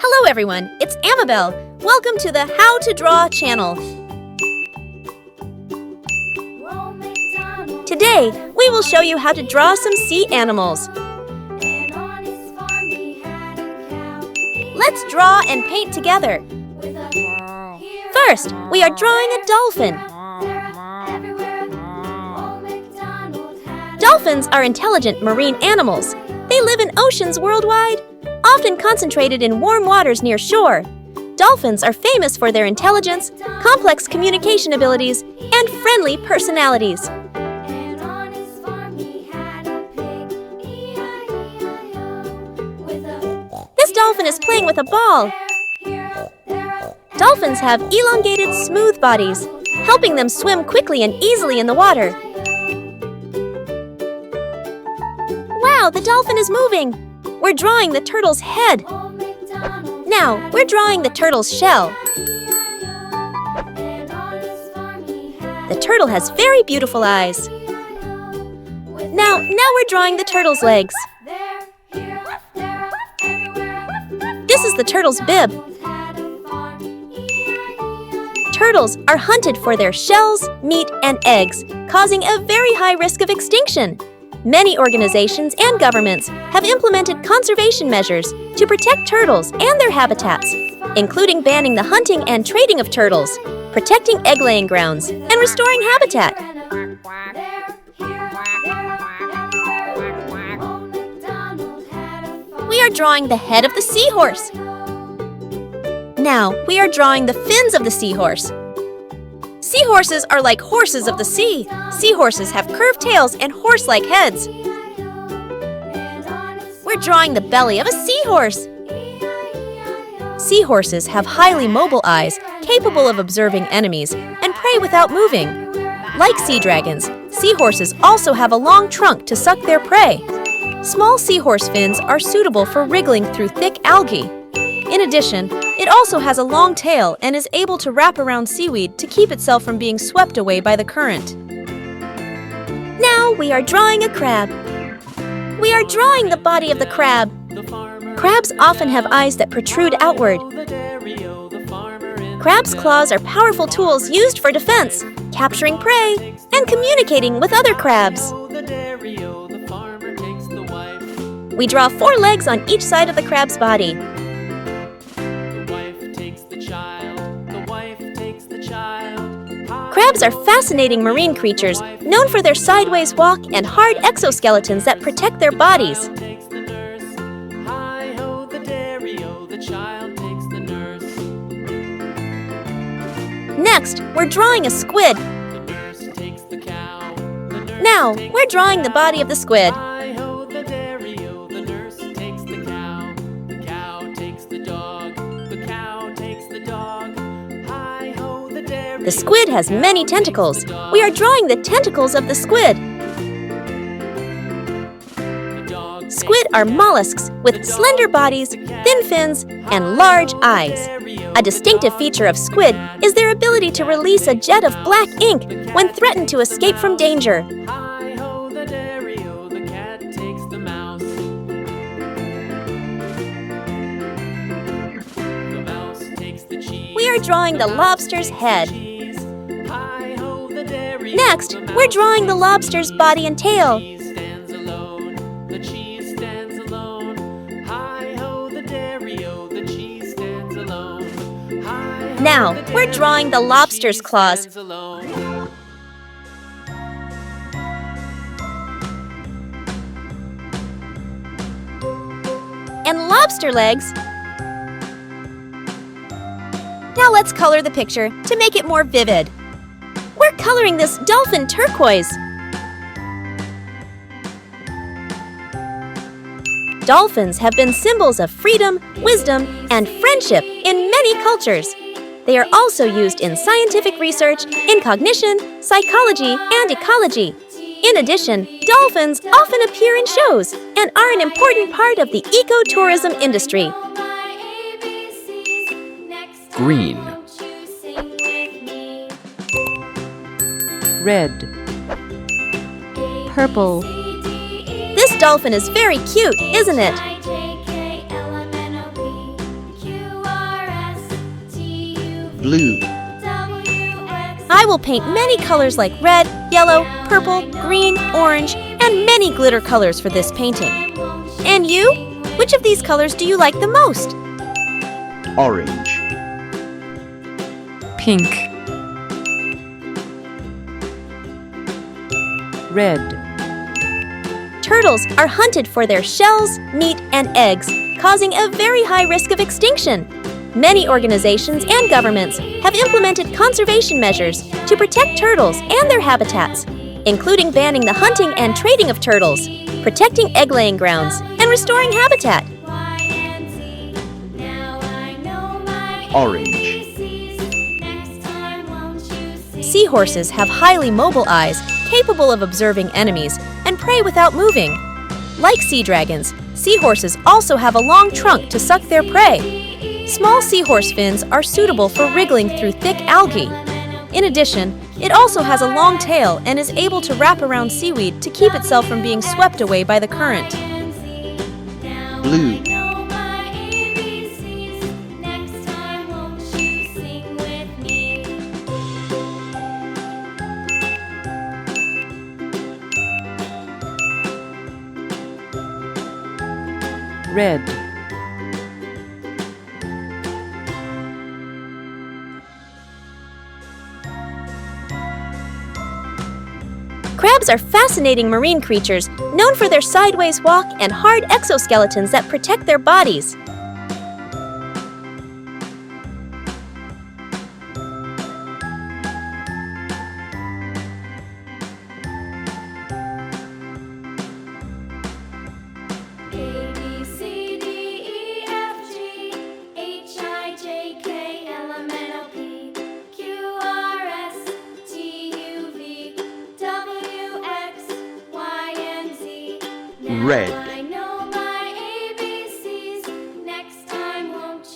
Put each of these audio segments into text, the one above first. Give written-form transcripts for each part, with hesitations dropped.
Hello everyone, it's Amabel. Welcome to the How to Draw channel. Today, we will show you how to draw some sea animals. Let's draw and paint together. First, we are drawing a dolphin. Dolphins are intelligent marine animals. They live in oceans worldwide, often concentrated in warm waters near shore. Dolphins are famous for their intelligence, complex communication abilities, and friendly personalities. This dolphin is playing with a ball. Dolphins have elongated, smooth bodies, helping them swim quickly and easily in the water. Wow, the dolphin is moving! We're drawing the turtle's head. Now, we're drawing the turtle's shell. The turtle has very beautiful eyes. Now we're drawing the turtle's legs. This is the turtle's bib. Turtles are hunted for their shells, meat, and eggs, causing a very high risk of extinction. Many organizations and governments have implemented conservation measures to protect turtles and their habitats, including banning the hunting and trading of turtles, protecting egg-laying grounds, and restoring habitat. We are drawing the head of the seahorse. Now, we are drawing the fins of the seahorse. Seahorses are like horses of the sea. Seahorses have curved tails and horse-like heads. We're drawing the belly of a seahorse. Seahorses have highly mobile eyes, capable of observing enemies, and prey without moving. Like sea dragons, seahorses also have a long trunk to suck their prey. Small seahorse fins are suitable for wriggling through thick algae. In addition, it also has a long tail and is able to wrap around seaweed to keep itself from being swept away by the current. Now we are drawing a crab. We are drawing the body of the crab. Crabs often have eyes that protrude outward. Crabs' claws are powerful tools used for defense, capturing prey, and communicating with other crabs. We draw 4 legs on each side of the crab's body. Crabs are fascinating marine creatures, known for their sideways walk and hard exoskeletons that protect their bodies. Next, we're drawing a squid. Now, we're drawing the body of the squid. The squid has many tentacles. We are drawing the tentacles of the squid. Squid are mollusks with slender bodies, thin fins, and large eyes. A distinctive feature of squid is their ability to release a jet of black ink when threatened to escape from danger. We are drawing the lobster's head. Next, we're drawing the lobster's body and tail. Now, we're drawing the lobster's claws. And lobster legs. Now let's color the picture to make it more vivid. We're coloring this dolphin turquoise. Dolphins have been symbols of freedom, wisdom, and friendship in many cultures. They are also used in scientific research, in cognition, psychology, and ecology. In addition, dolphins often appear in shows and are an important part of the ecotourism industry. Green, red, Purple. This dolphin is very cute, isn't it? blue, I will paint many colors like red, yellow, purple, green, orange, and many glitter colors for this painting. And you? Which of these colors do you like the most? orange, pink, red, Turtles are hunted for their shells, meat, and eggs, causing a very high risk of extinction. Many organizations and governments have implemented conservation measures to protect turtles and their habitats, including banning the hunting and trading of turtles, protecting egg-laying grounds, and restoring habitat. orange, Seahorses have highly mobile eyes capable of observing enemies and prey without moving. Like sea dragons, seahorses also have a long trunk to suck their prey. Small seahorse fins are suitable for wriggling through thick algae. In addition, it also has a long tail and is able to wrap around seaweed to keep itself from being swept away by the current. blue, red, Crabs are fascinating marine creatures known for their sideways walk and hard exoskeletons that protect their bodies. red,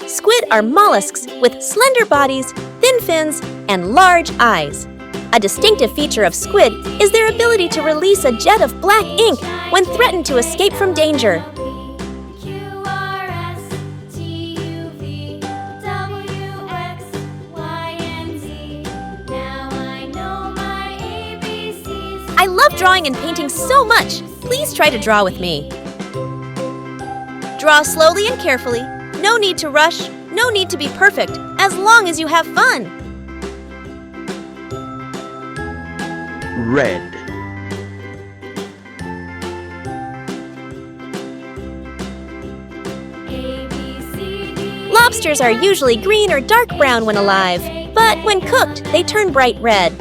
Squid are mollusks with slender bodies, thin fins, and large eyes. A distinctive feature of squid is their ability to release a jet of black ink when threatened to escape from danger. I love drawing and painting so much. Please try to draw with me. Draw slowly and carefully. No need to rush, no need to be perfect, as long as you have fun. red, Lobsters are usually green or dark brown when alive, but when cooked, they turn bright red.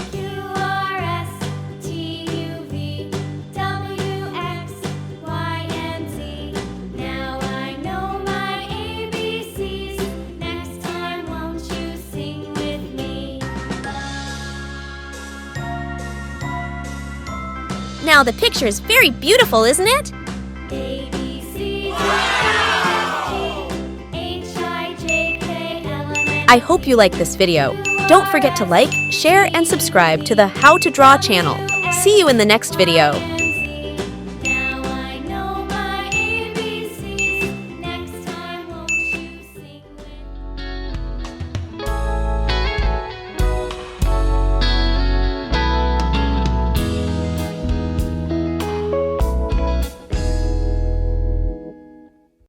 Now the picture is very beautiful, isn't it? I hope you like this video. Don't forget to like, share, and subscribe to the How to Draw channel. See you in the next video.